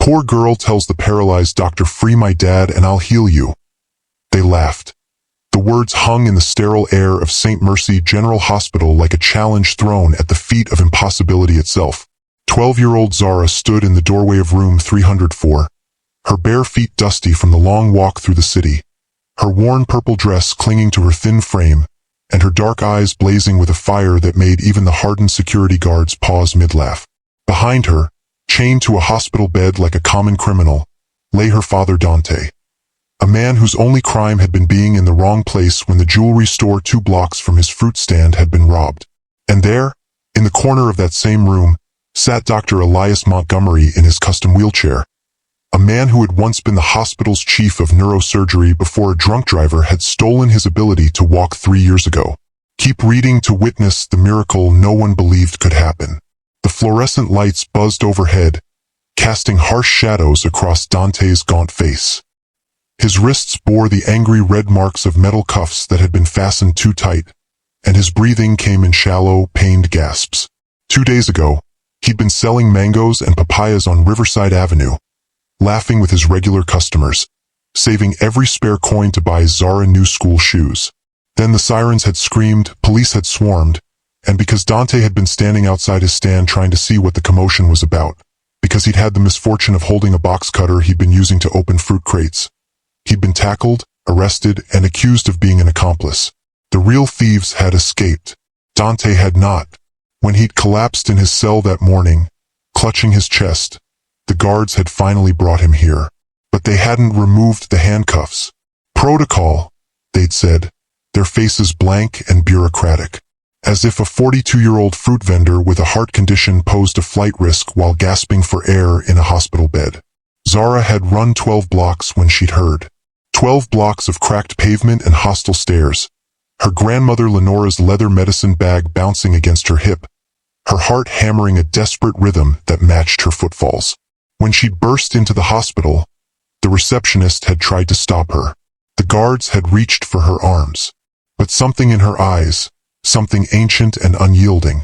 Poor girl tells the paralyzed doctor, "Free my dad and I'll heal you." They laughed. The words hung in the sterile air of St. Mercy General Hospital like a challenge thrown at the feet of impossibility itself. 12-year-old Zara stood in the doorway of room 304, her bare feet dusty from the long walk through the city, her worn purple dress clinging to her thin frame, and her dark eyes blazing with a fire that made even the hardened security guards pause mid-laugh. Behind her, chained to a hospital bed like a common criminal, lay her father Dante, a man whose only crime had been being in the wrong place when the jewelry store 2 blocks from his fruit stand had been robbed. And there, in the corner of that same room, sat Dr. Elias Montgomery in his custom wheelchair, a man who had once been the hospital's chief of neurosurgery before a drunk driver had stolen his ability to walk 3 years ago. Keep reading to witness the miracle no one believed could happen. The fluorescent lights buzzed overhead, casting harsh shadows across Dante's gaunt face. His wrists bore the angry red marks of metal cuffs that had been fastened too tight, and his breathing came in shallow, pained gasps. 2 days ago, he'd been selling mangoes and papayas on Riverside Avenue, laughing with his regular customers, saving every spare coin to buy Zara new school shoes. Then the sirens had screamed, police had swarmed, and because Dante had been standing outside his stand trying to see what the commotion was about, because he'd had the misfortune of holding a box cutter he'd been using to open fruit crates, he'd been tackled, arrested, and accused of being an accomplice. The real thieves had escaped. Dante had not. When he'd collapsed in his cell that morning, clutching his chest, the guards had finally brought him here. But they hadn't removed the handcuffs. "Protocol," they'd said, their faces blank and bureaucratic, as if a 42-year-old fruit vendor with a heart condition posed a flight risk while gasping for air in a hospital bed. Zara had run 12 blocks when she'd heard. 12 blocks of cracked pavement and hostile stairs, her grandmother Lenora's leather medicine bag bouncing against her hip, her heart hammering a desperate rhythm that matched her footfalls. When she'd burst into the hospital, the receptionist had tried to stop her. The guards had reached for her arms. But something in her eyes, something ancient and unyielding,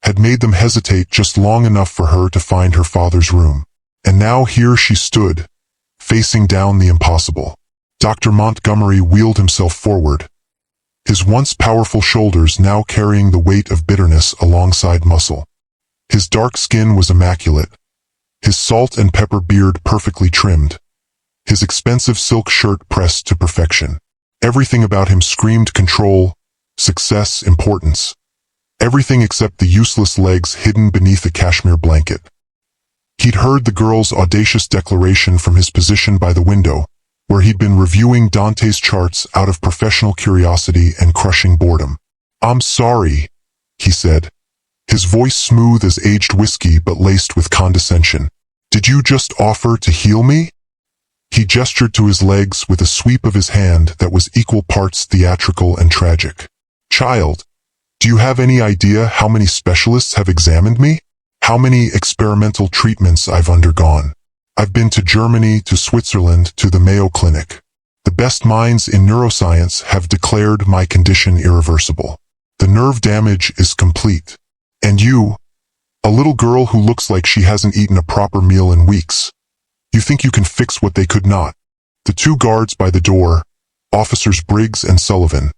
had made them hesitate just long enough for her to find her father's room. And now here she stood, facing down the impossible. Dr. Montgomery wheeled himself forward, his once powerful shoulders now carrying the weight of bitterness alongside muscle. His dark skin was immaculate, his salt and pepper beard perfectly trimmed, his expensive silk shirt pressed to perfection. Everything about him screamed control, success, importance. Everything except the useless legs hidden beneath a cashmere blanket. He'd heard the girl's audacious declaration from his position by the window, where he'd been reviewing Dante's charts out of professional curiosity and crushing boredom. "I'm sorry," he said, his voice smooth as aged whiskey but laced with condescension. "Did you just offer to heal me?" He gestured to his legs with a sweep of his hand that was equal parts theatrical and tragic. "Child, do you have any idea how many specialists have examined me? How many experimental treatments I've undergone? I've been to Germany, to Switzerland, to the Mayo Clinic. The best minds in neuroscience have declared my condition irreversible. The nerve damage is complete. And you, a little girl who looks like she hasn't eaten a proper meal in weeks, you think you can fix what they could not?" The 2 guards by the door, Officers Briggs and Sullivan,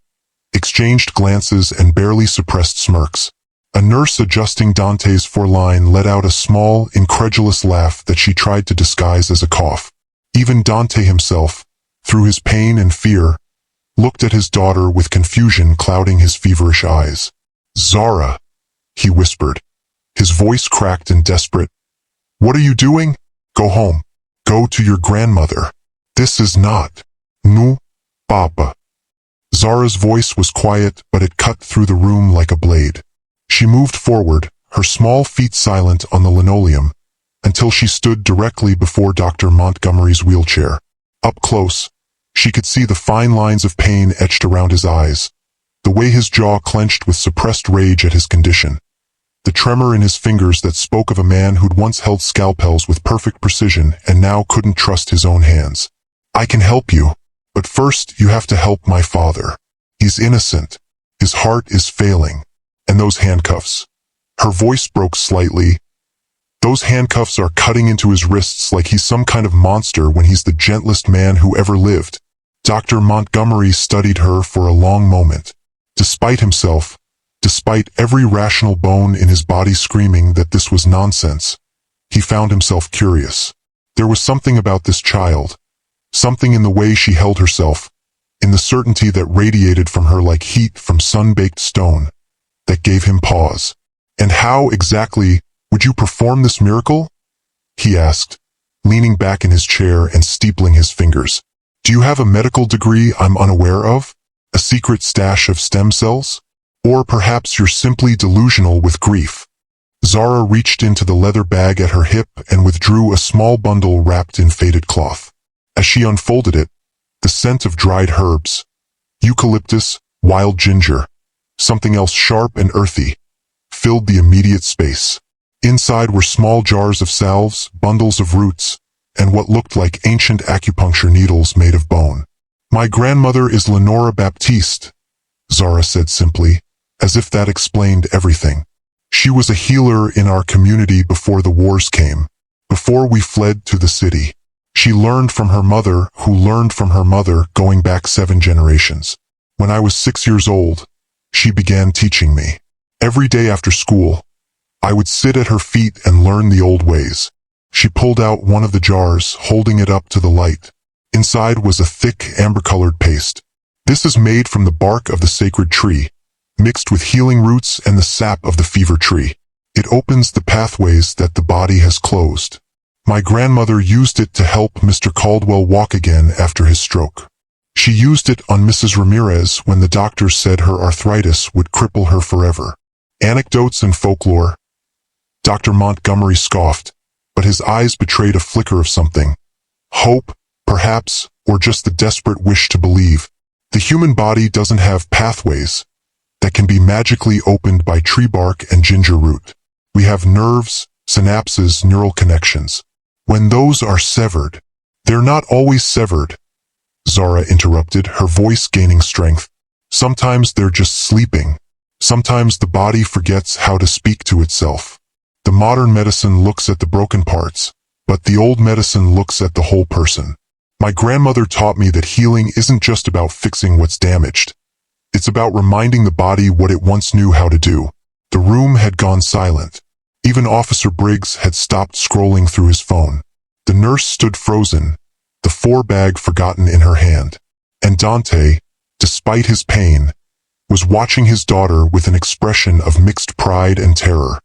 exchanged glances and barely suppressed smirks. A nurse adjusting Dante's foreline let out a small, incredulous laugh that she tried to disguise as a cough. Even Dante himself, through his pain and fear, looked at his daughter with confusion clouding his feverish eyes. "Zara," he whispered, his voice cracked and desperate. "What are you doing? Go home. Go to your grandmother. This is not. No, Papa." Zara's voice was quiet, but it cut through the room like a blade. She moved forward, her small feet silent on the linoleum, until she stood directly before Dr. Montgomery's wheelchair. Up close, she could see the fine lines of pain etched around his eyes, the way his jaw clenched with suppressed rage at his condition, the tremor in his fingers that spoke of a man who'd once held scalpels with perfect precision and now couldn't trust his own hands. "I can help you, but first you have to help my father. He's innocent. His heart is failing. And those handcuffs." Her voice broke slightly. Those handcuffs are cutting into his wrists like he's some kind of monster when he's the gentlest man who ever lived. Dr. Montgomery studied her for a long moment. Despite himself, despite every rational bone in his body screaming that this was nonsense, he found himself curious. There was something about this child, something in the way she held herself, in the certainty that radiated from her like heat from sun-baked stone, that gave him pause. "And how, exactly, would you perform this miracle?" he asked, leaning back in his chair and steepling his fingers. "Do you have a medical degree I'm unaware of? A secret stash of stem cells? Or perhaps you're simply delusional with grief?" Zara reached into the leather bag at her hip and withdrew a small bundle wrapped in faded cloth. As she unfolded it, the scent of dried herbs, eucalyptus, wild ginger, something else sharp and earthy, filled the immediate space. Inside were small jars of salves, bundles of roots, and what looked like ancient acupuncture needles made of bone. "My grandmother is Lenora Baptiste," Zara said simply, as if that explained everything. "She was a healer in our community before the wars came, before we fled to the city. She learned from her mother, who learned from her mother, going back 7 generations. When I was 6 years old, she began teaching me. Every day after school, I would sit at her feet and learn the old ways." She pulled out one of the jars, holding it up to the light. Inside was a thick, amber-colored paste. "This is made from the bark of the sacred tree, mixed with healing roots and the sap of the fever tree. It opens the pathways that the body has closed. My grandmother used it to help Mr. Caldwell walk again after his stroke. She used it on Mrs. Ramirez when the doctors said her arthritis would cripple her forever." Anecdotes and folklore. Dr. Montgomery scoffed, but his eyes betrayed a flicker of something. Hope, perhaps, or just the desperate wish to believe. The human body doesn't have pathways that can be magically opened by tree bark and ginger root. We have nerves, synapses, neural connections. When those are severed, they're not always severed, Zara interrupted, her voice gaining strength. Sometimes they're just sleeping. Sometimes the body forgets how to speak to itself. The modern medicine looks at the broken parts, but the old medicine looks at the whole person. My grandmother taught me that healing isn't just about fixing what's damaged. It's about reminding the body what it once knew how to do. The room had gone silent. Even Officer Briggs had stopped scrolling through his phone. The nurse stood frozen, the 4-bag forgotten in her hand. And Dante, despite his pain, was watching his daughter with an expression of mixed pride and terror.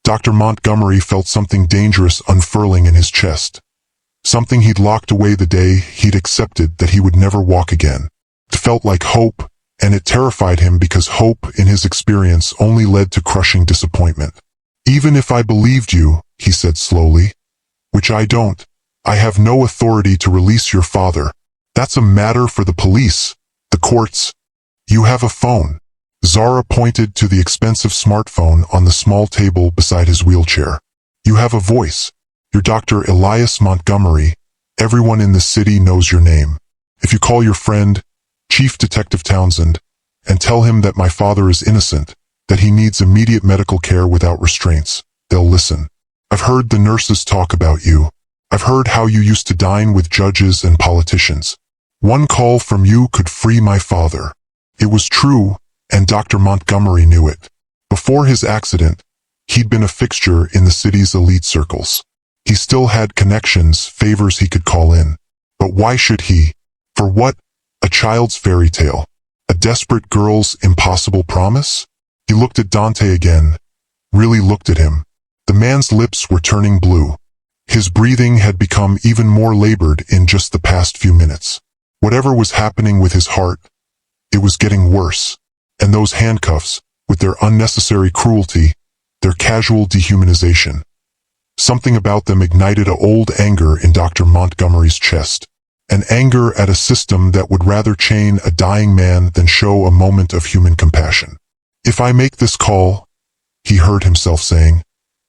Dr. Montgomery felt something dangerous unfurling in his chest. Something he'd locked away the day he'd accepted that he would never walk again. It felt like hope, and it terrified him because hope, in his experience, only led to crushing disappointment. "Even if I believed you," he said slowly, "which I don't, I have no authority to release your father. That's a matter for the police, the courts. You have a phone." Zara pointed to the expensive smartphone on the small table beside his wheelchair. "You have a voice. You're Dr. Elias Montgomery. Everyone in the city knows your name. If you call your friend, Chief Detective Townsend, and tell him that my father is innocent, that he needs immediate medical care without restraints, they'll listen. I've heard the nurses talk about you. I've heard how you used to dine with judges and politicians. One call from you could free my father." It was true, and Dr. Montgomery knew it. Before his accident, he'd been a fixture in the city's elite circles. He still had connections, favors he could call in. But why should he? For what? A child's fairy tale? A desperate girl's impossible promise? He looked at Dante again, really looked at him. The man's lips were turning blue. His breathing had become even more labored in just the past few minutes. Whatever was happening with his heart, it was getting worse. And those handcuffs, with their unnecessary cruelty, their casual dehumanization. Something about them ignited an old anger in Dr. Montgomery's chest. An anger at a system that would rather chain a dying man than show a moment of human compassion. "If I make this call," he heard himself saying,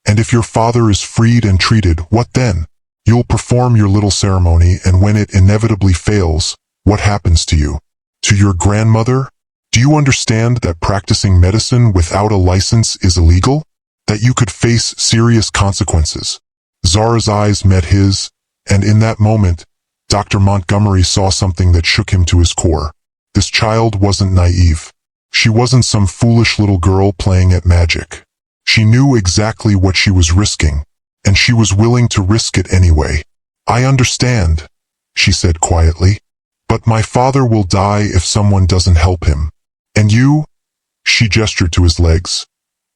"and if your father is freed and treated, what then? You'll perform your little ceremony, and when it inevitably fails, what happens to you? To your grandmother? Do you understand that practicing medicine without a license is illegal? that you could face serious consequences. Zara's eyes met his, and in that moment, Dr. Montgomery saw something that shook him to his core. This child wasn't naive. She wasn't some foolish little girl playing at magic. She knew exactly what she was risking, and she was willing to risk it anyway. "I understand," she said quietly, "but my father will die if someone doesn't help him. And you?" She gestured to his legs.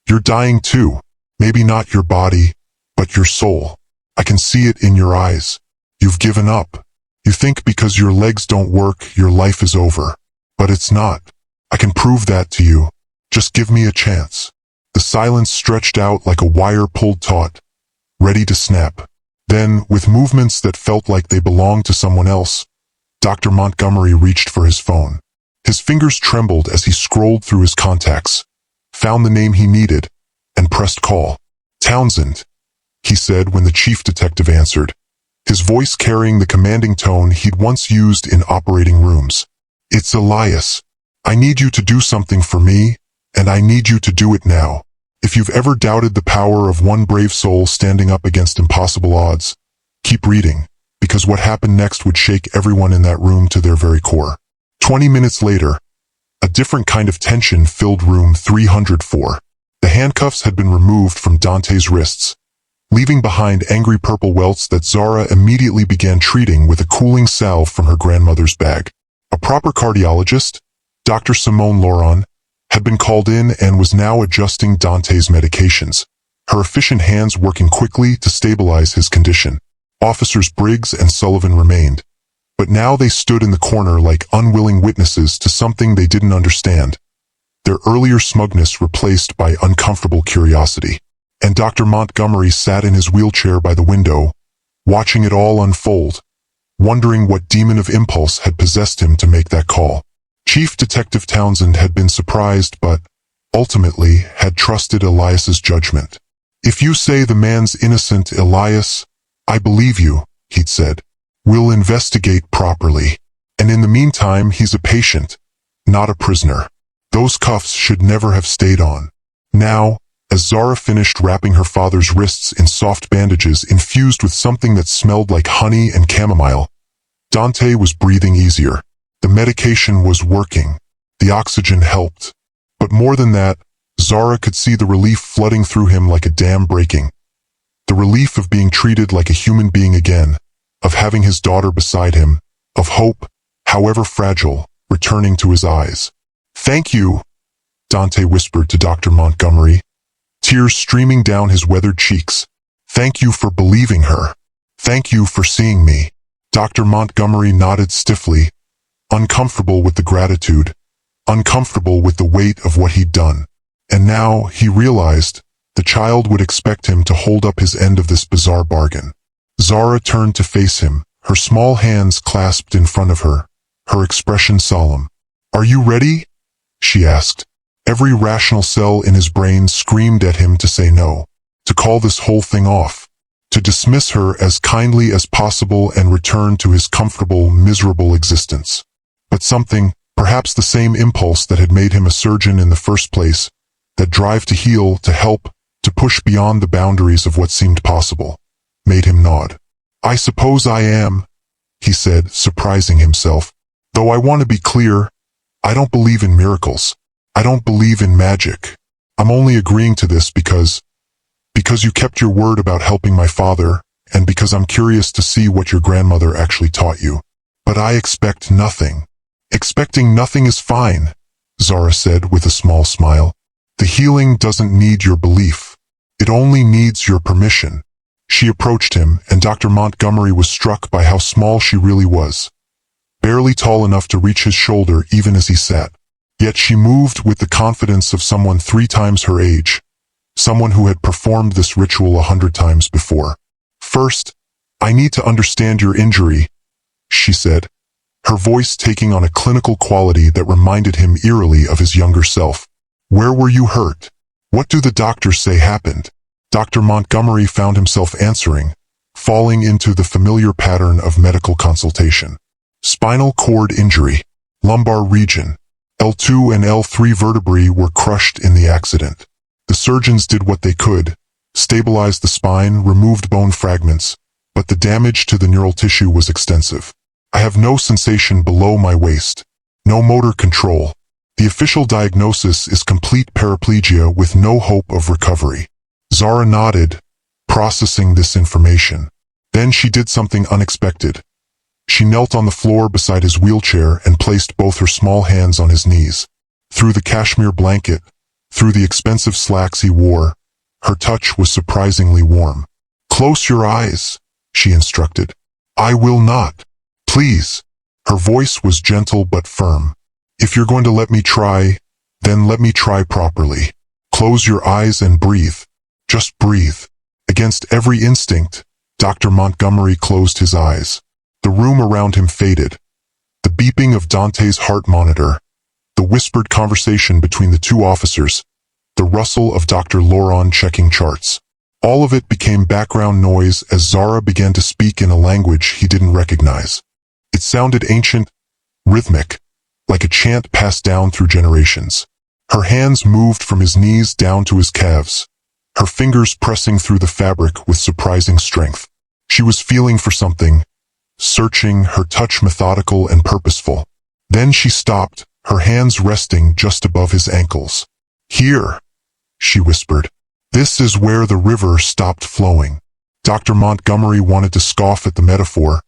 "You're dying too. Maybe not your body, but your soul. I can see it in your eyes. You've given up. You think because your legs don't work, your life is over. But it's not. I can prove that to you. Just give me a chance." The silence stretched out like a wire pulled taut, ready to snap. Then, with movements that felt like they belonged to someone else, Dr. Montgomery reached for his phone. His fingers trembled as he scrolled through his contacts, found the name he needed, and pressed call. "Townsend," he said when the chief detective answered, his voice carrying the commanding tone he'd once used in operating rooms. "It's Elias. I need you to do something for me, and I need you to do it now. If you've ever doubted the power of one brave soul standing up against impossible odds, keep reading, because what happened next would shake everyone in that room to their very core." 20 minutes later, a different kind of tension filled room 304. The handcuffs had been removed from Dante's wrists, leaving behind angry purple welts that Zara immediately began treating with a cooling salve from her grandmother's bag. A proper cardiologist, Dr. Simone Laurent, had been called in and was now adjusting Dante's medications, her efficient hands working quickly to stabilize his condition. Officers Briggs and Sullivan remained, but now they stood in the corner like unwilling witnesses to something they didn't understand, their earlier smugness replaced by uncomfortable curiosity. And Dr. Montgomery sat in his wheelchair by the window, watching it all unfold, wondering what demon of impulse had possessed him to make that call. Chief Detective Townsend had been surprised but, ultimately, had trusted Elias's judgment. "If you say the man's innocent, Elias, I believe you," he'd said. "We'll investigate properly. And in the meantime, he's a patient, not a prisoner. Those cuffs should never have stayed on." Now, as Zara finished wrapping her father's wrists in soft bandages infused with something that smelled like honey and chamomile, Dante was breathing easier. The medication was working. The oxygen helped. But more than that, Zara could see the relief flooding through him like a dam breaking. The relief of being treated like a human being again, of having his daughter beside him, of hope, however fragile, returning to his eyes. "Thank you," Dante whispered to Dr. Montgomery, tears streaming down his weathered cheeks. "Thank you for believing her. Thank you for seeing me." Dr. Montgomery nodded stiffly, uncomfortable with the gratitude, uncomfortable with the weight of what he'd done. And now, he realized, the child would expect him to hold up his end of this bizarre bargain. Zara turned to face him, her small hands clasped in front of her, her expression solemn. "Are you ready?" she asked. Every rational cell in his brain screamed at him to say no, to call this whole thing off, to dismiss her as kindly as possible and return to his comfortable, miserable existence. But something, perhaps the same impulse that had made him a surgeon in the first place, that drive to heal, to help, to push beyond the boundaries of what seemed possible, made him nod. "I suppose I am," he said, surprising himself. "Though I want to be clear, I don't believe in miracles. I don't believe in magic. I'm only agreeing to this because you kept your word about helping my father, and because I'm curious to see what your grandmother actually taught you. But I expect nothing." "Expecting nothing is fine," Zara said with a small smile. "The healing doesn't need your belief. It only needs your permission." She approached him, and Dr. Montgomery was struck by how small she really was, barely tall enough to reach his shoulder even as he sat. Yet she moved with the confidence of someone 3 times her age, someone who had performed this ritual 100 times before. "First, I need to understand your injury," she said, her voice taking on a clinical quality that reminded him eerily of his younger self. "Where were you hurt? What do the doctors say happened?" Dr. Montgomery found himself answering, falling into the familiar pattern of medical consultation. "Spinal cord injury, lumbar region. L2 and L3 vertebrae were crushed in the accident. The surgeons did what they could, stabilized the spine, removed bone fragments, but the damage to the neural tissue was extensive. I have no sensation below my waist, no motor control. The official diagnosis is complete paraplegia with no hope of recovery. Zara nodded, processing this information. Then she did something unexpected. She knelt on the floor beside his wheelchair and placed both her small hands on his knees. Through the cashmere blanket, through the expensive slacks he wore, her touch was surprisingly warm. "Close your eyes," she instructed. "I will not. Please." Her voice was gentle but firm. "If you're going to let me try, then let me try properly. Close your eyes and breathe. Just breathe." Against every instinct, Dr. Montgomery closed his eyes. The room around him faded. The beeping of Dante's heart monitor, the whispered conversation between the two officers, the rustle of Dr. Laurent checking charts. All of it became background noise as Zara began to speak in a language he didn't recognize. It sounded ancient, rhythmic, like a chant passed down through generations. Her hands moved from his knees down to his calves, her fingers pressing through the fabric with surprising strength. She was feeling for something, searching, her touch methodical and purposeful. Then she stopped, her hands resting just above his ankles. "Here," she whispered. "This is where the river stopped flowing." Dr. Montgomery wanted to scoff at the metaphor,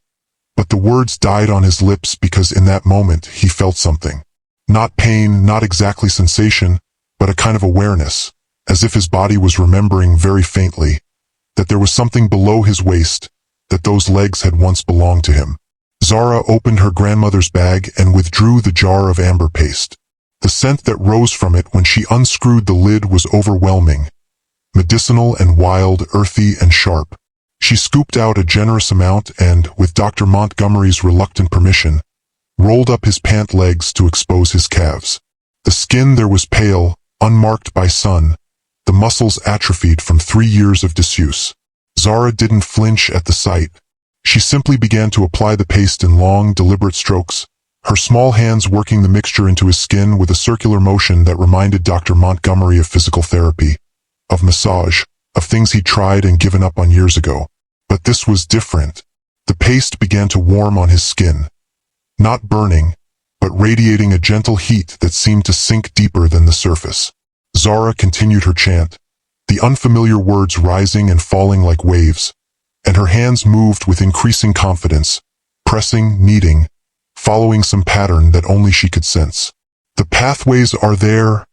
but the words died on his lips because in that moment he felt something. Not pain, not exactly sensation, but a kind of awareness, as if his body was remembering very faintly that there was something below his waist, that those legs had once belonged to him. Zara opened her grandmother's bag and withdrew the jar of amber paste. The scent that rose from it when she unscrewed the lid was overwhelming, medicinal and wild, earthy and sharp. She scooped out a generous amount and, with Dr. Montgomery's reluctant permission, rolled up his pant legs to expose his calves. The skin there was pale, unmarked by sun, the muscles atrophied from 3 years of disuse. Zara didn't flinch at the sight. She simply began to apply the paste in long, deliberate strokes, her small hands working the mixture into his skin with a circular motion that reminded Dr. Montgomery of physical therapy, of massage, of things he'd tried and given up on years ago. But this was different. The paste began to warm on his skin, not burning, but radiating a gentle heat that seemed to sink deeper than the surface. Zara continued her chant, the unfamiliar words rising and falling like waves, and her hands moved with increasing confidence, pressing, kneading, following some pattern that only she could sense. "The pathways are there,"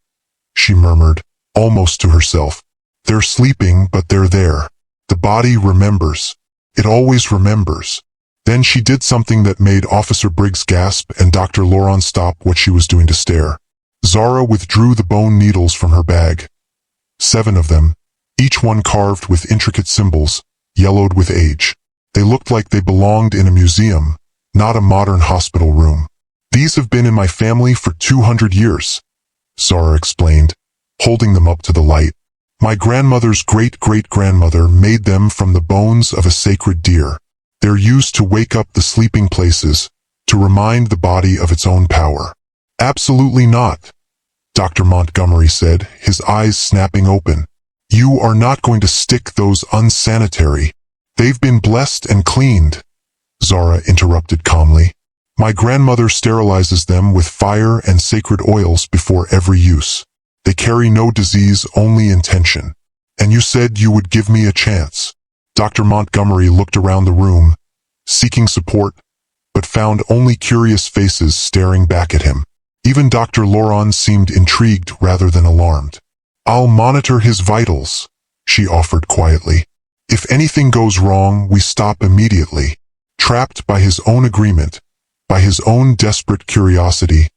she murmured, almost to herself. "They're sleeping, but they're there. The body remembers. It always remembers." Then she did something that made Officer Briggs gasp and Dr. Laurent stop what she was doing to stare. Zara withdrew the bone needles from her bag. 7 of them, each one carved with intricate symbols, yellowed with age. They looked like they belonged in a museum, not a modern hospital room. "These have been in my family for 200 years, Zara explained, holding them up to the light. "My grandmother's great-great-grandmother made them from the bones of a sacred deer. They're used to wake up the sleeping places, to remind the body of its own power." "Absolutely not," Dr. Montgomery said, his eyes snapping open. "You are not going to stick those unsanitary. They've been blessed and cleaned," Zara interrupted calmly. "My grandmother sterilizes them with fire and sacred oils before every use. They carry no disease, only intention. And you said you would give me a chance." Dr. Montgomery looked around the room, seeking support, but found only curious faces staring back at him. Even Dr. Laurent seemed intrigued rather than alarmed. "I'll monitor his vitals," she offered quietly. "If anything goes wrong, we stop immediately." Trapped by his own agreement, by his own desperate curiosity,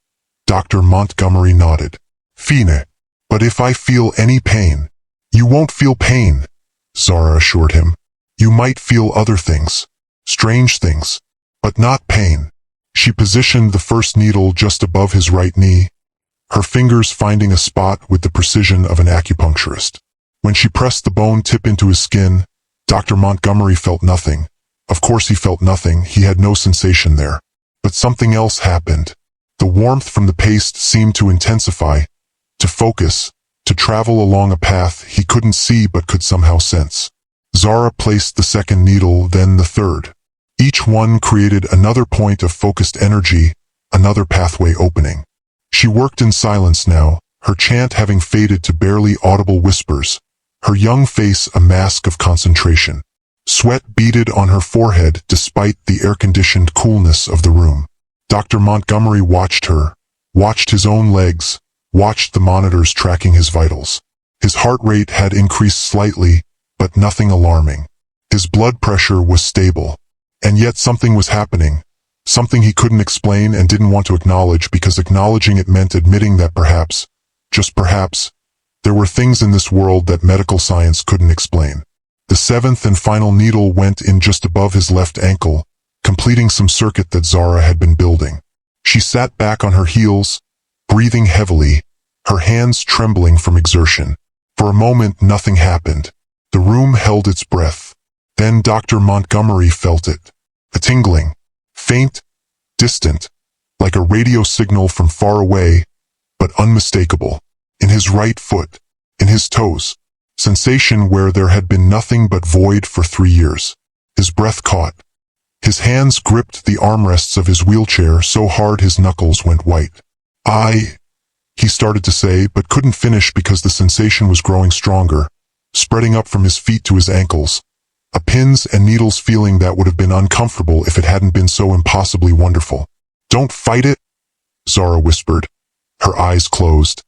Dr. Montgomery nodded. "Fine. But if I feel any pain—" "You won't feel pain," Zara assured him. "You might feel other things, strange things, but not pain." She positioned the first needle just above his right knee, her fingers finding a spot with the precision of an acupuncturist. When she pressed the bone tip into his skin, Dr. Montgomery felt nothing. Of course he felt nothing, he had no sensation there. But something else happened. The warmth from the paste seemed to intensify, to focus, to travel along a path he couldn't see but could somehow sense. Zara placed the second needle, then the third. Each one created another point of focused energy, another pathway opening. She worked in silence now, her chant having faded to barely audible whispers, her young face a mask of concentration. Sweat beaded on her forehead despite the air-conditioned coolness of the room. Dr. Montgomery watched her, watched his own legs, watched the monitors tracking his vitals. His heart rate had increased slightly, but nothing alarming. His blood pressure was stable. And yet something was happening, something he couldn't explain and didn't want to acknowledge because acknowledging it meant admitting that perhaps, just perhaps, there were things in this world that medical science couldn't explain. The seventh and final needle went in just above his left ankle, completing some circuit that Zara had been building. She sat back on her heels, breathing heavily, her hands trembling from exertion. For a moment nothing happened. The room held its breath. Then Dr. Montgomery felt it. A tingling. Faint, distant, like a radio signal from far away, but unmistakable. In his right foot, in his toes. Sensation where there had been nothing but void for 3 years. His breath caught. His hands gripped the armrests of his wheelchair so hard his knuckles went white. He started to say, but couldn't finish because the sensation was growing stronger, spreading up from his feet to his ankles. A pins and needles feeling that would have been uncomfortable if it hadn't been so impossibly wonderful. "Don't fight it," Zara whispered, her eyes closed,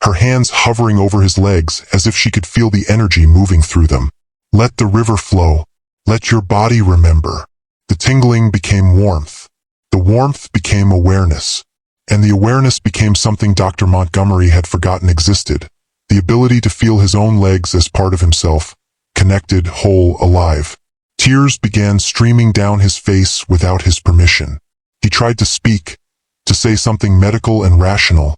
her hands hovering over his legs as if she could feel the energy moving through them. "Let the river flow. Let your body remember." The tingling became warmth. The warmth became awareness. And the awareness became something Dr. Montgomery had forgotten existed. The ability to feel his own legs as part of himself, connected, whole, alive. Tears began streaming down his face without his permission. He tried to speak, to say something medical and rational,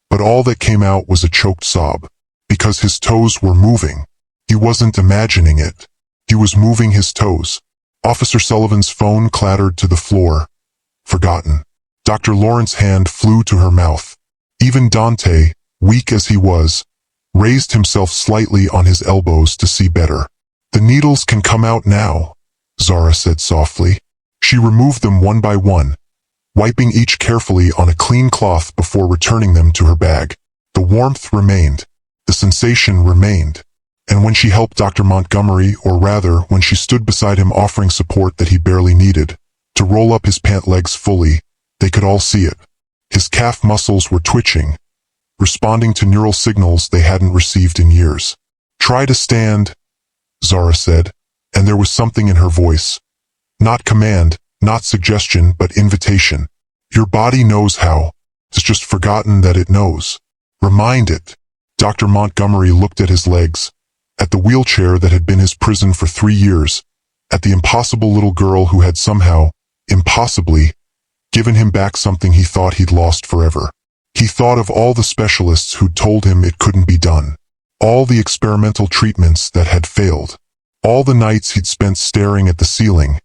but all that came out was a choked sob. Because his toes were moving. He wasn't imagining it. He was moving his toes. Officer Sullivan's phone clattered to the floor. Forgotten. Dr. Lawrence's hand flew to her mouth. Even Dante, weak as he was, raised himself slightly on his elbows to see better. "The needles can come out now," Zara said softly. She removed them one by one, wiping each carefully on a clean cloth before returning them to her bag. The warmth remained. The sensation remained. And when she helped Dr. Montgomery, or rather, when she stood beside him offering support that he barely needed, to roll up his pant legs fully, they could all see it. His calf muscles were twitching, responding to neural signals they hadn't received in years. "Try to stand," Zara said, and there was something in her voice. Not command, not suggestion, but invitation. "Your body knows how. It's just forgotten that it knows. Remind it." Dr. Montgomery looked at his legs, at the wheelchair that had been his prison for 3 years, at the impossible little girl who had somehow, impossibly, given him back something he thought he'd lost forever. He thought of all the specialists who'd told him it couldn't be done. All the experimental treatments that had failed. All the nights he'd spent staring at the ceiling,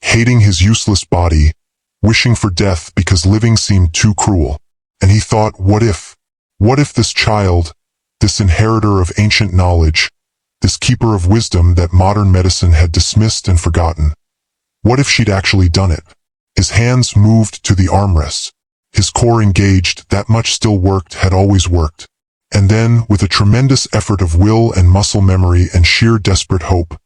hating his useless body, wishing for death because living seemed too cruel. And he thought, what if this child, this inheritor of ancient knowledge, this keeper of wisdom that modern medicine had dismissed and forgotten, what if she'd actually done it? His hands moved to the armrests. His core engaged, that much still worked, had always worked. And then, with a tremendous effort of will and muscle memory and sheer desperate hope,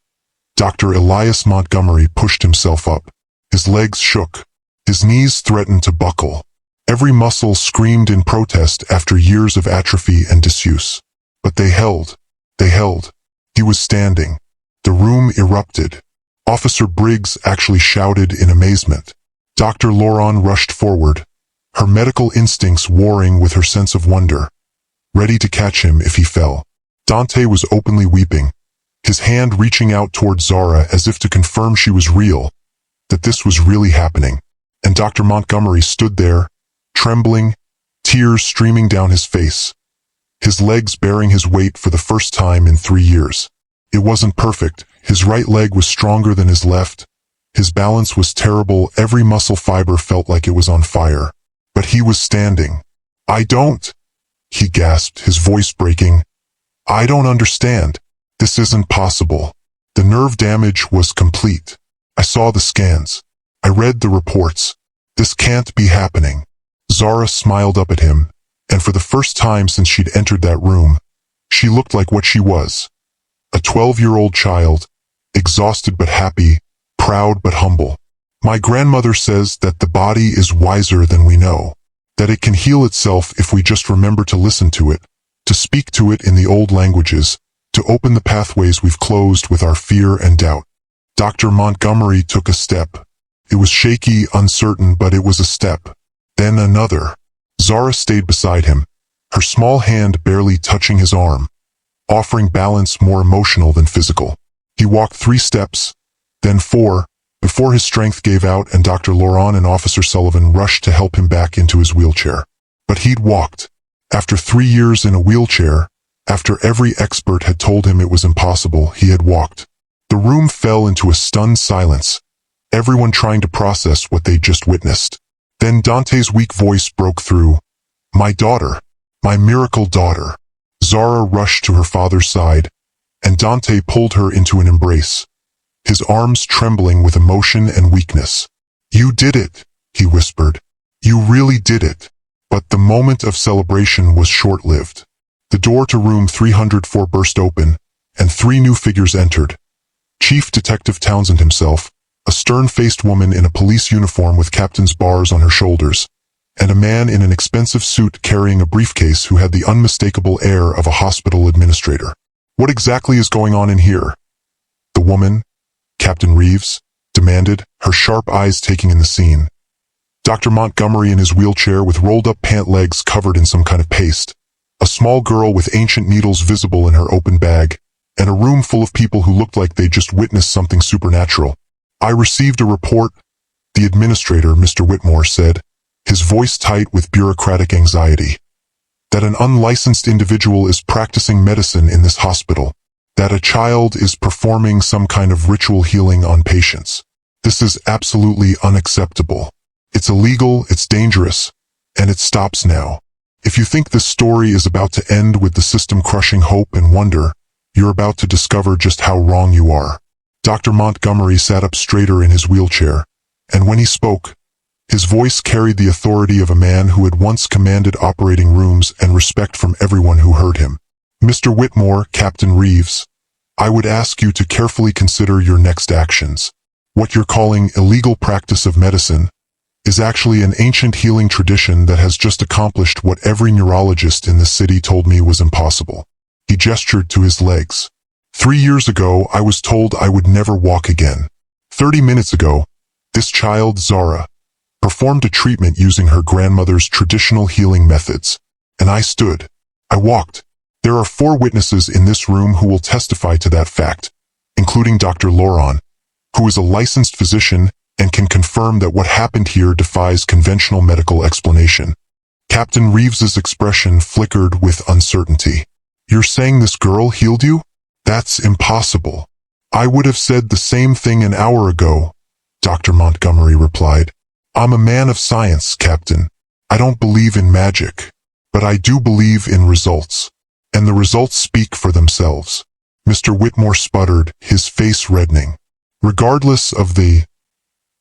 Dr. Elias Montgomery pushed himself up. His legs shook. His knees threatened to buckle. Every muscle screamed in protest after years of atrophy and disuse. But they held. They held. He was standing. The room erupted. Officer Briggs actually shouted in amazement. Dr. Loron rushed forward, her medical instincts warring with her sense of wonder, ready to catch him if he fell. Dante was openly weeping, his hand reaching out toward Zara as if to confirm she was real, that this was really happening. And Dr. Montgomery stood there, trembling, tears streaming down his face, his legs bearing his weight for the first time in 3 years. It wasn't perfect. His right leg was stronger than his left. His balance was terrible. Every muscle fiber felt like it was on fire. But he was standing. "I don't," he gasped, his voice breaking. I don't understand. This isn't possible. The nerve damage was complete. I saw the scans. I read the reports. This can't be happening. Zara smiled up at him, and for the first time since she'd entered that room, she looked like what she was. A 12-year-old child, exhausted but happy, proud but humble. My grandmother says that the body is wiser than we know, that it can heal itself if we just remember to listen to it, to speak to it in the old languages, to open the pathways we've closed with our fear and doubt. Dr. Montgomery took a step. It was shaky, uncertain, but it was a step. Then another. Zara stayed beside him, her small hand barely touching his arm, offering balance more emotional than physical. He walked 3 steps, then 4, before his strength gave out and Dr. Laurent and Officer Sullivan rushed to help him back into his wheelchair. But he'd walked. After 3 years in a wheelchair, after every expert had told him it was impossible, he had walked. The room fell into a stunned silence, everyone trying to process what they'd just witnessed. Then Dante's weak voice broke through. My daughter, my miracle daughter. Zara rushed to her father's side, and Dante pulled her into an embrace, his arms trembling with emotion and weakness. You did it, he whispered. You really did it. But the moment of celebration was short-lived. The door to room 304 burst open, and 3 new figures entered. Chief Detective Townsend himself, a stern-faced woman in a police uniform with captain's bars on her shoulders, and a man in an expensive suit carrying a briefcase who had the unmistakable air of a hospital administrator. What exactly is going on in here? The woman, Captain Reeves, demanded, her sharp eyes taking in the scene. Dr. Montgomery in his wheelchair with rolled-up pant legs covered in some kind of paste, a small girl with ancient needles visible in her open bag, and a room full of people who looked like they'd just witnessed something supernatural. I received a report, the administrator, Mr. Whitmore, said, his voice tight with bureaucratic anxiety, that an unlicensed individual is practicing medicine in this hospital, that a child is performing some kind of ritual healing on patients. This is absolutely unacceptable. It's illegal, it's dangerous, and it stops now. If you think this story is about to end with the system crushing hope and wonder, you're about to discover just how wrong you are. Dr. Montgomery sat up straighter in his wheelchair, and when he spoke, his voice carried the authority of a man who had once commanded operating rooms and respect from everyone who heard him. Mr. Whitmore, Captain Reeves, I would ask you to carefully consider your next actions. What you're calling illegal practice of medicine is actually an ancient healing tradition that has just accomplished what every neurologist in the city told me was impossible. He gestured to his legs. 3 years ago, I was told I would never walk again. 30 minutes ago, this child, Zara, performed a treatment using her grandmother's traditional healing methods, and I stood. I walked. There are 4 witnesses in this room who will testify to that fact, including Dr. Laurent, who is a licensed physician and can confirm that what happened here defies conventional medical explanation. Captain Reeves's expression flickered with uncertainty. You're saying this girl healed you? That's impossible. I would have said the same thing an hour ago, Dr. Montgomery replied. I'm a man of science, Captain. I don't believe in magic, but I do believe in results. And the results speak for themselves. Mr. Whitmore sputtered, his face reddening. Regardless of the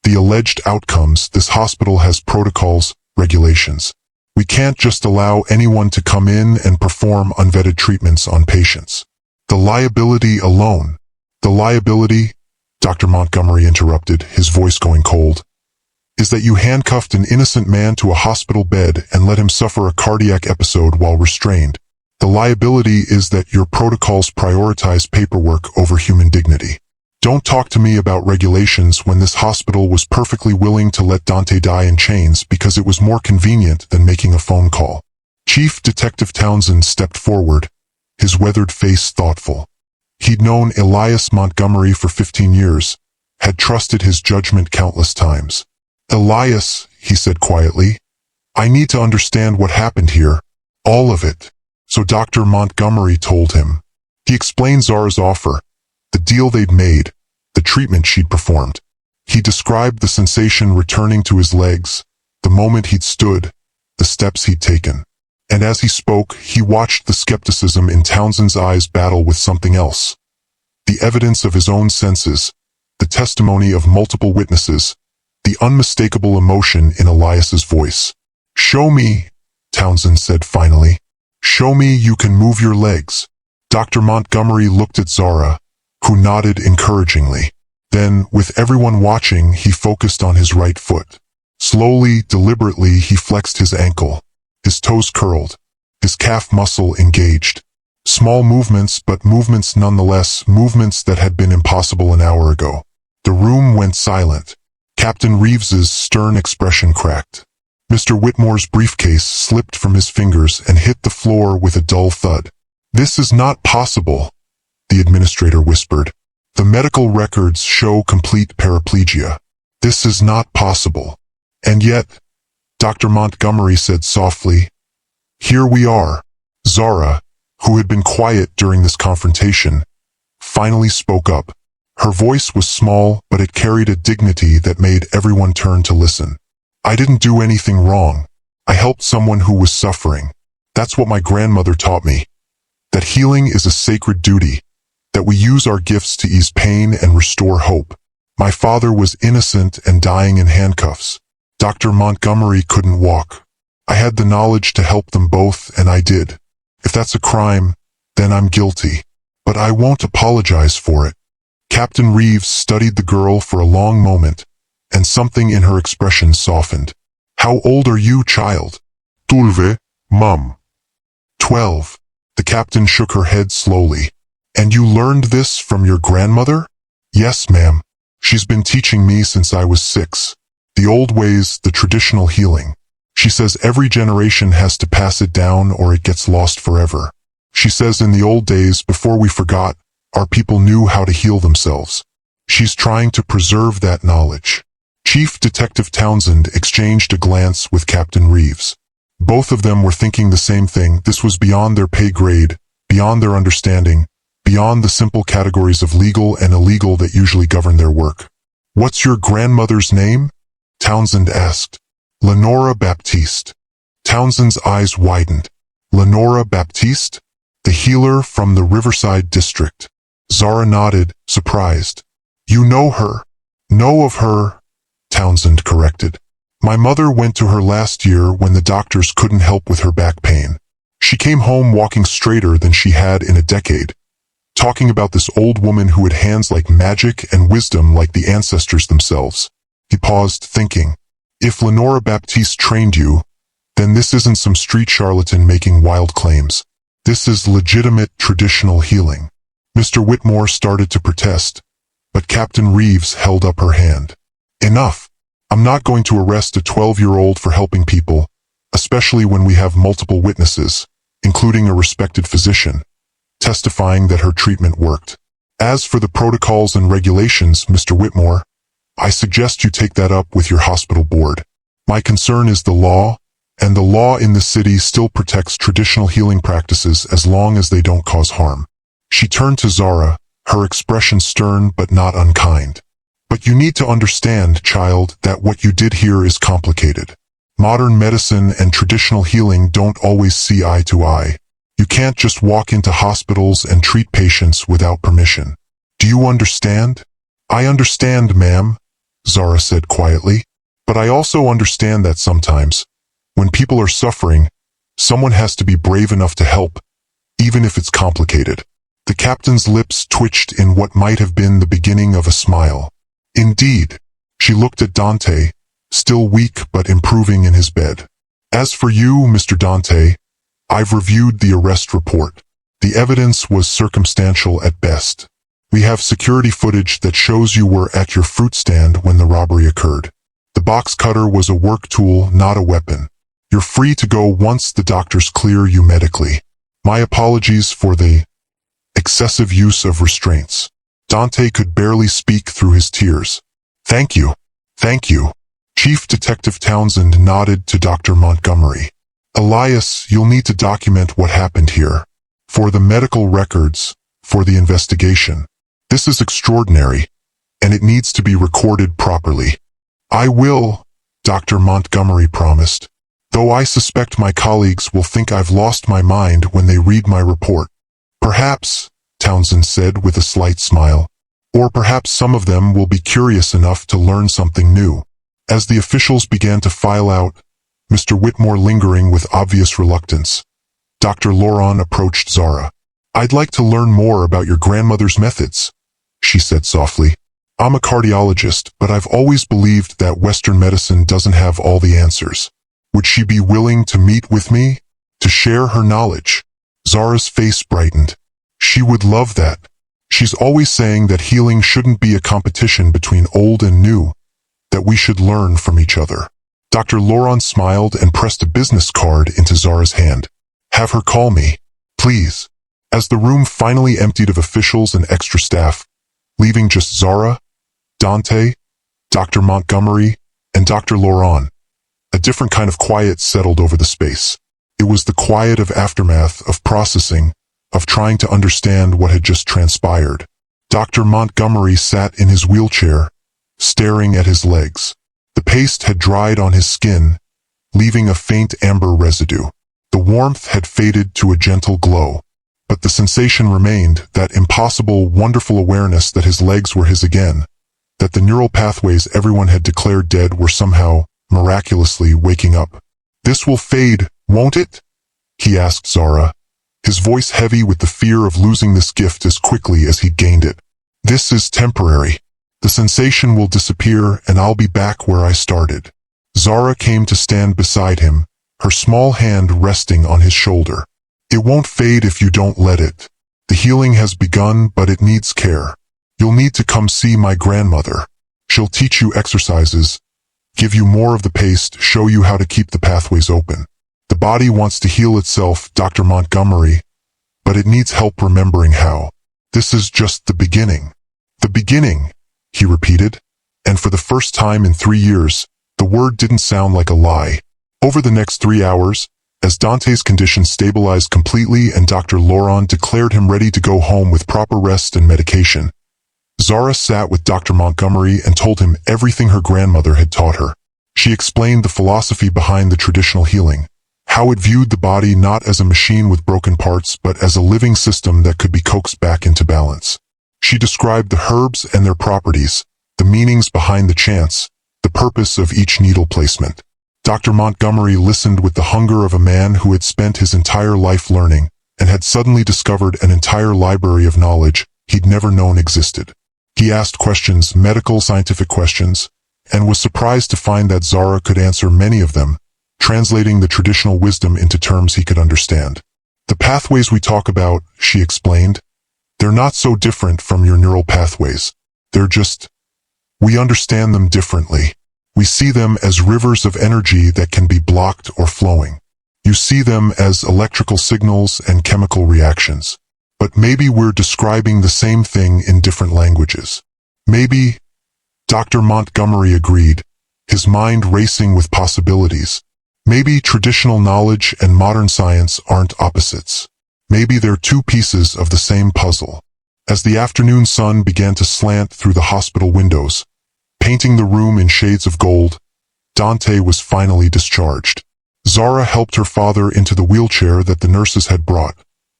alleged outcomes, this hospital has protocols, regulations. We can't just allow anyone to come in and perform unvetted treatments on patients. The liability alone. The liability, Dr. Montgomery interrupted, his voice going cold, is that you handcuffed an innocent man to a hospital bed and let him suffer a cardiac episode while restrained. The liability is that your protocols prioritize paperwork over human dignity. Don't talk to me about regulations when this hospital was perfectly willing to let Dante die in chains because it was more convenient than making a phone call. Chief Detective Townsend stepped forward, his weathered face thoughtful. He'd known Elias Montgomery for 15 years, had trusted his judgment countless times. Elias, he said quietly, I need to understand what happened here, all of it. So Dr. Montgomery told him. He explained Zara's offer, the deal they'd made, the treatment she'd performed. He described the sensation returning to his legs, the moment he'd stood, the steps he'd taken. And as he spoke, he watched the skepticism in Townsend's eyes battle with something else. The evidence of his own senses, the testimony of multiple witnesses, the unmistakable emotion in Elias's voice. "Show me," Townsend said finally. "Show me you can move your legs." Dr. Montgomery looked at Zara, who nodded encouragingly. Then, with everyone watching, he focused on his right foot. Slowly, deliberately, he flexed his ankle. His toes curled, his calf muscle engaged. Small movements, but movements nonetheless, movements that had been impossible an hour ago. The room went silent. Captain Reeves's stern expression cracked. Mr. Whitmore's briefcase slipped from his fingers and hit the floor with a dull thud. "This is not possible," the administrator whispered. "The medical records show complete paraplegia. This is not possible." "And yet," Dr. Montgomery said softly, "here we are." Zara, who had been quiet during this confrontation, finally spoke up. Her voice was small, but it carried a dignity that made everyone turn to listen. "I didn't do anything wrong. I helped someone who was suffering. That's what my grandmother taught me. That healing is a sacred duty, that we use our gifts to ease pain and restore hope. My father was innocent and dying in handcuffs. Dr. Montgomery couldn't walk. I had the knowledge to help them both, and I did. If that's a crime, then I'm guilty. But I won't apologize for it." Captain Reeves studied the girl for a long moment, and something in her expression softened. "How old are you, child?" "12, Mum." 12. The captain shook her head slowly. "And you learned this from your grandmother?" "Yes, ma'am. She's been teaching me since I was 6. The old ways, the traditional healing. She says every generation has to pass it down or it gets lost forever. She says in the old days, before we forgot, our people knew how to heal themselves. She's trying to preserve that knowledge." Chief Detective Townsend exchanged a glance with Captain Reeves. Both of them were thinking the same thing. This was beyond their pay grade, beyond their understanding, beyond the simple categories of legal and illegal that usually govern their work. "What's your grandmother's name?" Townsend asked. "Lenora Baptiste." Townsend's eyes widened. "Lenora Baptiste? The healer from the Riverside district." Zara nodded, surprised. "You know her?" "Know of her," Townsend corrected. "My mother went to her last year when the doctors couldn't help with her back pain. She came home walking straighter than she had in a decade, talking about this old woman who had hands like magic and wisdom like the ancestors themselves." He paused, thinking, if Lenora Baptiste trained you, then this isn't some street charlatan making wild claims. This is legitimate traditional healing. Mr. Whitmore started to protest, but Captain Reeves held up her hand. "Enough. I'm not going to arrest a 12-year-old for helping people, especially when we have multiple witnesses, including a respected physician, testifying that her treatment worked. As for the protocols and regulations, Mr. Whitmore, I suggest you take that up with your hospital board. My concern is the law, and the law in the city still protects traditional healing practices as long as they don't cause harm." She turned to Zara, her expression stern but not unkind. "But you need to understand, child, that what you did here is complicated. Modern medicine and traditional healing don't always see eye to eye. You can't just walk into hospitals and treat patients without permission. Do you understand?" "I understand, ma'am," Zara said quietly. "But I also understand that sometimes, when people are suffering, someone has to be brave enough to help, even if it's complicated." The captain's lips twitched in what might have been the beginning of a smile. "Indeed." She looked at Dante, still weak but improving in his bed. "As for you, Mr. Dante, I've reviewed the arrest report. The evidence was circumstantial at best. We have security footage that shows you were at your fruit stand when the robbery occurred. The box cutter was a work tool, not a weapon. You're free to go once the doctors clear you medically. My apologies for the excessive use of restraints." Dante could barely speak through his tears. "Thank you. Thank you." Chief Detective Townsend nodded to Dr. Montgomery. "Elias, you'll need to document what happened here. For the medical records, for the investigation. This is extraordinary, and it needs to be recorded properly." "I will," Dr. Montgomery promised. though I suspect my colleagues will think I've lost my mind when they read my report. Perhaps, Townsend said with a slight smile. Or perhaps some of them will be curious enough to learn something new. As the officials began to file out, Mr. Whitmore lingering with obvious reluctance, Dr. Loron approached Zara. "I'd like to learn more about your grandmother's methods," she said softly. "I'm a cardiologist, but I've always believed that Western medicine doesn't have all the answers. Would she be willing to meet with me? To share her knowledge?" Zara's face brightened. "She would love that. She's always saying that healing shouldn't be a competition between old and new, that we should learn from each other." Dr. Loron smiled and pressed a business card into Zara's hand. "Have her call me, please." As the room finally emptied of officials and extra staff, leaving just Zara, Dante, Dr. Montgomery, and Dr. Loron, a different kind of quiet settled over the space. It was the quiet of aftermath, of processing, of trying to understand what had just transpired. Dr. Montgomery sat in his wheelchair, staring at his legs. The paste had dried on his skin, leaving a faint amber residue. The warmth had faded to a gentle glow, but the sensation remained, that impossible, wonderful awareness that his legs were his again, that the neural pathways everyone had declared dead were somehow, miraculously waking up. "This will fade, won't it?" he asked Zara, his voice heavy with the fear of losing this gift as quickly as he'd gained it. "This is temporary. The sensation will disappear and I'll be back where I started." Zara came to stand beside him, her small hand resting on his shoulder. "It won't fade if you don't let it. The healing has begun, but it needs care. You'll need to come see my grandmother. She'll teach you exercises, give you more of the paste, show you how to keep the pathways open. The body wants to heal itself, Dr. Montgomery, but it needs help remembering how. This is just the beginning." "The beginning," he repeated, and for the first time in 3 years, the word didn't sound like a lie. Over the next 3 hours, as Dante's condition stabilized completely and Dr. Loron declared him ready to go home with proper rest and medication, Zara sat with Dr. Montgomery and told him everything her grandmother had taught her. She explained the philosophy behind the traditional healing, how it viewed the body not as a machine with broken parts but as a living system that could be coaxed back into balance. She described the herbs and their properties, the meanings behind the chants, the purpose of each needle placement. Dr. Montgomery listened with the hunger of a man who had spent his entire life learning and had suddenly discovered an entire library of knowledge he'd never known existed. He asked questions, medical, scientific questions, and was surprised to find that Zara could answer many of them, translating the traditional wisdom into terms he could understand. "The pathways we talk about," she explained, "they're not so different from your neural pathways. We understand them differently. We see them as rivers of energy that can be blocked or flowing. You see them as electrical signals and chemical reactions. But maybe we're describing the same thing in different languages. Maybe," Dr. Montgomery agreed, his mind racing with possibilities. "Maybe traditional knowledge and modern science aren't opposites. Maybe they're two pieces of the same puzzle." As the afternoon sun began to slant through the hospital windows, painting the room in shades of gold, Dante was finally discharged. Zara helped her father into the wheelchair that the nurses had brought,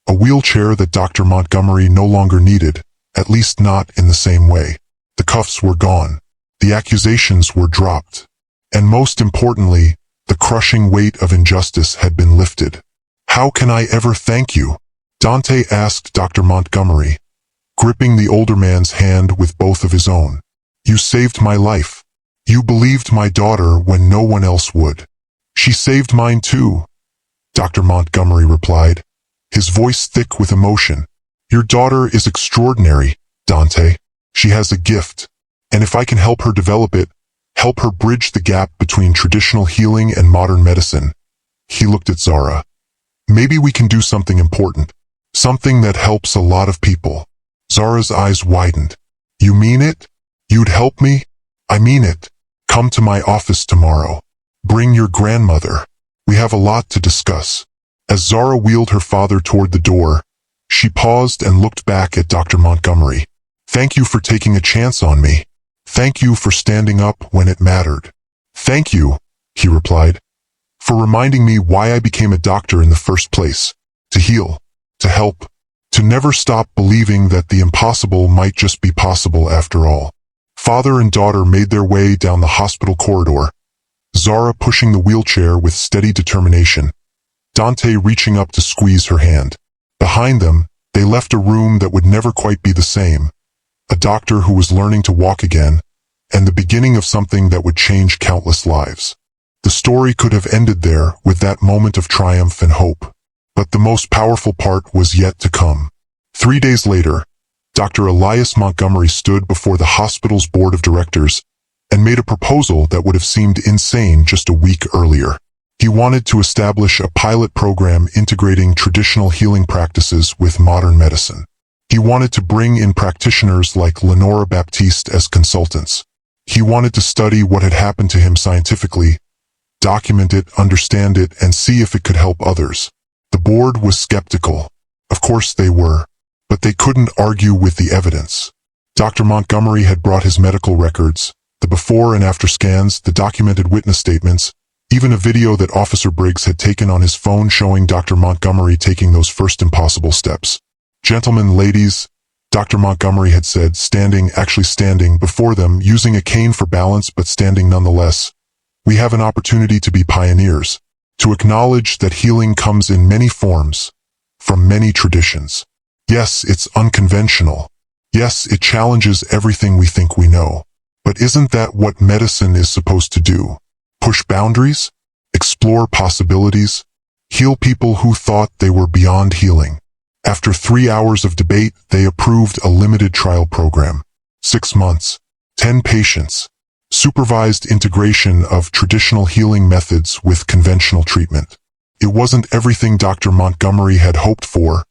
a wheelchair that Dr. Montgomery no longer needed, at least not in the same way. The cuffs were gone, the accusations were dropped, and most importantly, the crushing weight of injustice had been lifted. "How can I ever thank you?" Dante asked Dr. Montgomery, gripping the older man's hand with both of his own. "You saved my life. You believed my daughter when no one else would." "She saved mine too," Dr. Montgomery replied, his voice thick with emotion. "Your daughter is extraordinary, Dante. She has a gift, and if I can help her develop it, help her bridge the gap between traditional healing and modern medicine." He looked at Zara. "Maybe we can do something important, something that helps a lot of people." Zara's eyes widened. "You mean it? You'd help me?" "I mean it. Come to my office tomorrow. Bring your grandmother. We have a lot to discuss." As Zara wheeled her father toward the door, she paused and looked back at Dr. Montgomery. "Thank you for taking a chance on me. Thank you for standing up when it mattered." "Thank you," he replied, for reminding me why I became a doctor in the first place. To heal, to help, to never stop believing that the impossible might just be possible after all. Father and daughter made their way down the hospital corridor, Zara pushing the wheelchair with steady determination, Dante reaching up to squeeze her hand. Behind them, they left a room that would never quite be the same, a doctor who was learning to walk again, and the beginning of something that would change countless lives. The story could have ended there with that moment of triumph and hope. But the most powerful part was yet to come. 3 days later, Dr. Elias Montgomery stood before the hospital's board of directors and made a proposal that would have seemed insane just a week earlier. He wanted to establish a pilot program integrating traditional healing practices with modern medicine. He wanted to bring in practitioners like Lenora Baptiste as consultants. He wanted to study what had happened to him scientifically, document it, understand it, and see if it could help others. The board was skeptical. Of course they were, but they couldn't argue with the evidence. Dr. Montgomery had brought his medical records, the before and after scans, the documented witness statements, even a video that Officer Briggs had taken on his phone showing Dr. Montgomery taking those first impossible steps. "Gentlemen, ladies," Dr. Montgomery had said, actually standing before them, using a cane for balance but standing nonetheless, "we have an opportunity to be pioneers, to acknowledge that healing comes in many forms, from many traditions. Yes, it's unconventional. Yes, it challenges everything we think we know. But isn't that what medicine is supposed to do? Push boundaries? Explore possibilities? Heal people who thought they were beyond healing?" After 3 hours of debate, they approved a limited trial program. 6 months, 10 patients, supervised integration of traditional healing methods with conventional treatment. It wasn't everything Dr. Montgomery had hoped for,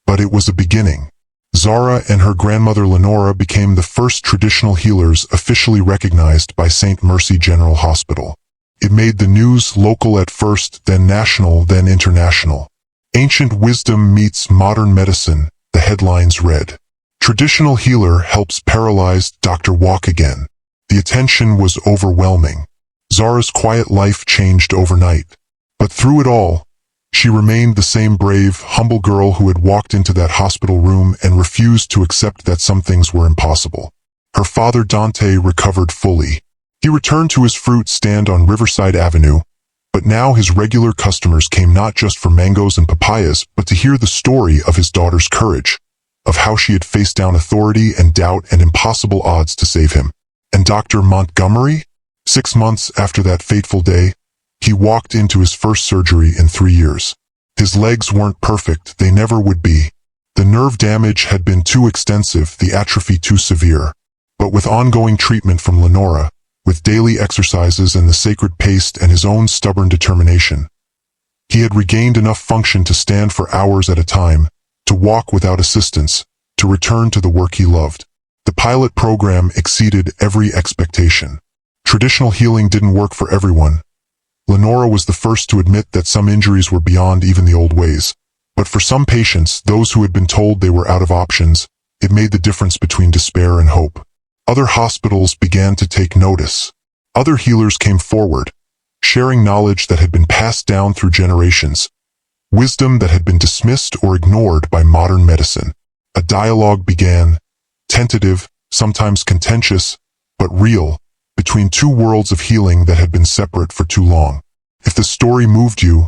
but it was a beginning. Zara and her grandmother Lenora became the first traditional healers officially recognized by St. Mercy General Hospital. It made the news, local at first, then national, then international. "Ancient wisdom meets modern medicine," the headlines read. "Traditional healer helps paralyzed doctor walk again." The attention was overwhelming. Zara's quiet life changed overnight. But through it all, she remained the same brave, humble girl who had walked into that hospital room and refused to accept that some things were impossible. Her father Dante recovered fully. He returned to his fruit stand on Riverside Avenue, but now his regular customers came not just for mangoes and papayas, but to hear the story of his daughter's courage, of how she had faced down authority and doubt and impossible odds to save him. And Dr. Montgomery? 6 months after that fateful day, he walked into his first surgery in 3 years. His legs weren't perfect, they never would be. The nerve damage had been too extensive, the atrophy too severe. But with ongoing treatment from Lenora, with daily exercises and the sacred paste and his own stubborn determination, he had regained enough function to stand for hours at a time, to walk without assistance, to return to the work he loved. The pilot program exceeded every expectation. Traditional healing didn't work for everyone. Lenora was the first to admit that some injuries were beyond even the old ways. But for some patients, those who had been told they were out of options, it made the difference between despair and hope. Other hospitals began to take notice. Other healers came forward, sharing knowledge that had been passed down through generations, wisdom that had been dismissed or ignored by modern medicine. A dialogue began, tentative, sometimes contentious, but real, between two worlds of healing that had been separate for too long. If the story moved you,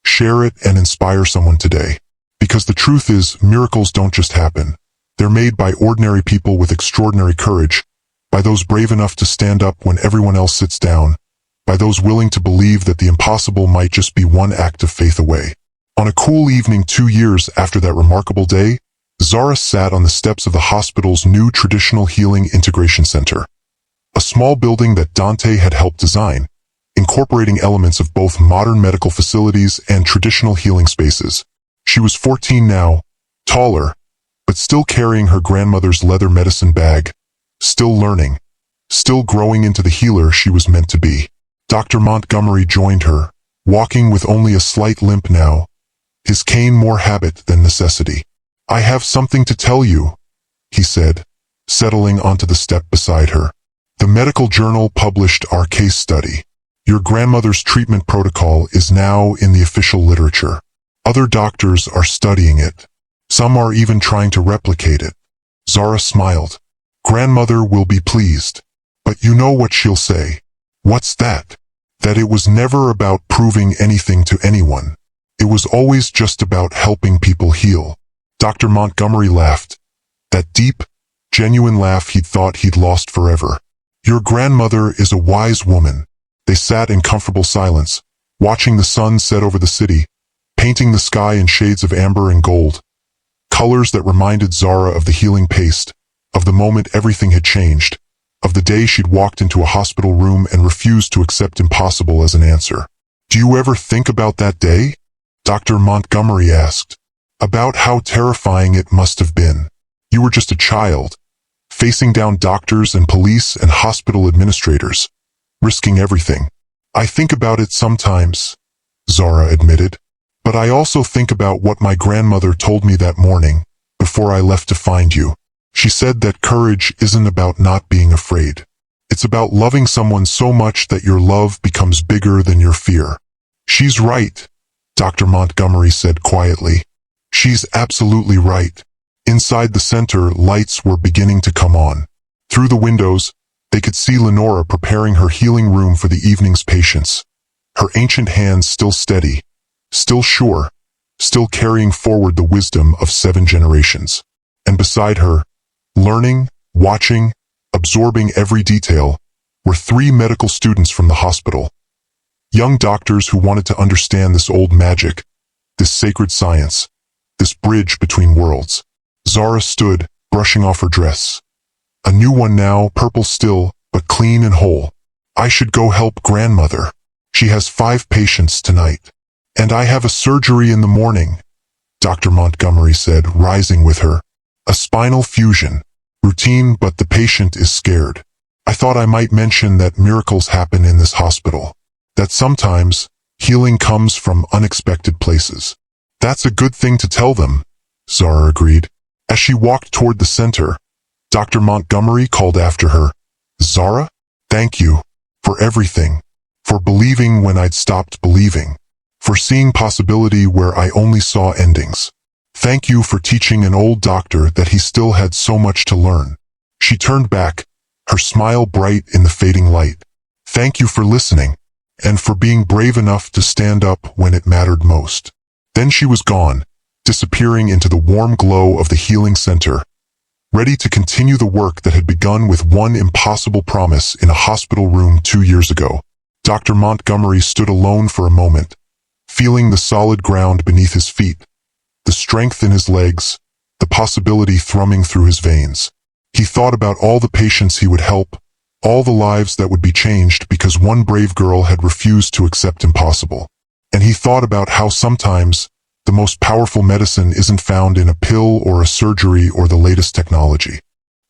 share it and inspire someone today. Because the truth is, miracles don't just happen. They're made by ordinary people with extraordinary courage, by those brave enough to stand up when everyone else sits down, by those willing to believe that the impossible might just be one act of faith away. On a cool evening 2 years after that remarkable day, Zara sat on the steps of the hospital's new Traditional Healing Integration Center, a small building that Dante had helped design, incorporating elements of both modern medical facilities and traditional healing spaces. She was 14 now, taller, but still carrying her grandmother's leather medicine bag, still learning, still growing into the healer she was meant to be. Dr. Montgomery joined her, walking with only a slight limp now, his cane more habit than necessity. "I have something to tell you," he said, settling onto the step beside her. "The medical journal published our case study. Your grandmother's treatment protocol is now in the official literature. Other doctors are studying it. Some are even trying to replicate it. Zara smiled. Grandmother will be pleased. But you know what she'll say. What's that? That it was never about proving anything to anyone. It was always just about helping people heal. Dr. Montgomery laughed. That deep, genuine laugh he'd thought he'd lost forever. Your grandmother is a wise woman. They sat in comfortable silence, watching the sun set over the city, painting the sky in shades of amber and gold. Colors that reminded Zara of the healing paste, of the moment everything had changed, of the day she'd walked into a hospital room and refused to accept impossible as an answer. Do you ever think about that day? Dr. Montgomery asked. About how terrifying it must have been. You were just a child, facing down doctors and police and hospital administrators, risking everything. I think about it sometimes, Zara admitted. But I also think about what my grandmother told me that morning, before I left to find you. She said that courage isn't about not being afraid. It's about loving someone so much that your love becomes bigger than your fear. She's right, Dr. Montgomery said quietly. She's absolutely right. Inside the center, lights were beginning to come on. Through the windows, they could see Lenora preparing her healing room for the evening's patients. Her ancient hands still steady, still sure, still carrying forward the wisdom of 7 generations. And beside her, learning, watching, absorbing every detail, were 3 medical students from the hospital. Young doctors who wanted to understand this old magic, this sacred science, this bridge between worlds. Zara stood, brushing off her dress. A new one now, purple still, but clean and whole. I should go help grandmother. She has 5 patients tonight. And I have a surgery in the morning, Dr. Montgomery said, rising with her. A spinal fusion. Routine, but the patient is scared. I thought I might mention that miracles happen in this hospital. That sometimes, healing comes from unexpected places. That's a good thing to tell them, Zara agreed. As she walked toward the center, Dr. Montgomery called after her. Zara, thank you. For everything. For believing when I'd stopped believing. For seeing possibility where I only saw endings. Thank you for teaching an old doctor that he still had so much to learn. She turned back, her smile bright in the fading light. Thank you for listening, and for being brave enough to stand up when it mattered most. Then she was gone, disappearing into the warm glow of the healing center, ready to continue the work that had begun with one impossible promise in a hospital room 2 years ago. Dr. Montgomery stood alone for a moment, feeling the solid ground beneath his feet, the strength in his legs, the possibility thrumming through his veins. He thought about all the patients he would help, all the lives that would be changed because one brave girl had refused to accept impossible. And he thought about how sometimes the most powerful medicine isn't found in a pill or a surgery or the latest technology.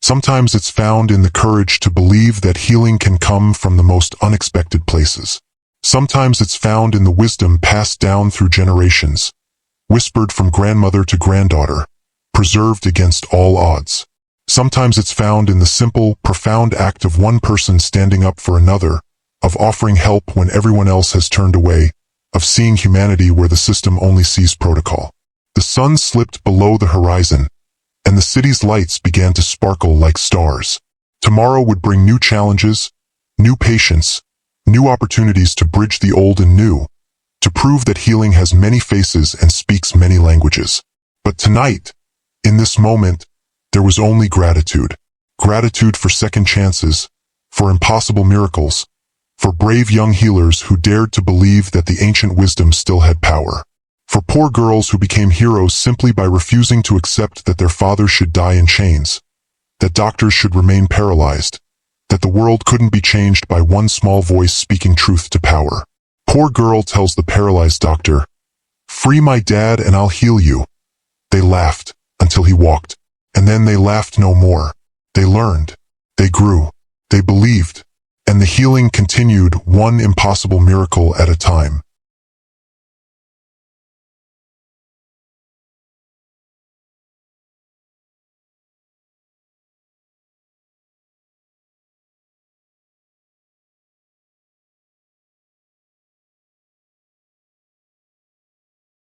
Sometimes it's found in the courage to believe that healing can come from the most unexpected places. Sometimes it's found in the wisdom passed down through generations, whispered from grandmother to granddaughter, preserved against all odds. Sometimes it's found in the simple, profound act of one person standing up for another, of offering help when everyone else has turned away, of seeing humanity where the system only sees protocol. The sun slipped below the horizon, and the city's lights began to sparkle like stars. Tomorrow would bring new challenges, new patients, new opportunities to bridge the old and new, to prove that healing has many faces and speaks many languages. But tonight, in this moment, there was only gratitude. Gratitude for second chances, for impossible miracles, for brave young healers who dared to believe that the ancient wisdom still had power. For poor girls who became heroes simply by refusing to accept that their fathers should die in chains, that doctors should remain paralyzed, that the world couldn't be changed by one small voice speaking truth to power. Poor girl tells the paralyzed doctor, "Free my dad and I'll heal you." They laughed until he walked, and then they laughed no more. They learned, they grew, they believed, and the healing continued one impossible miracle at a time.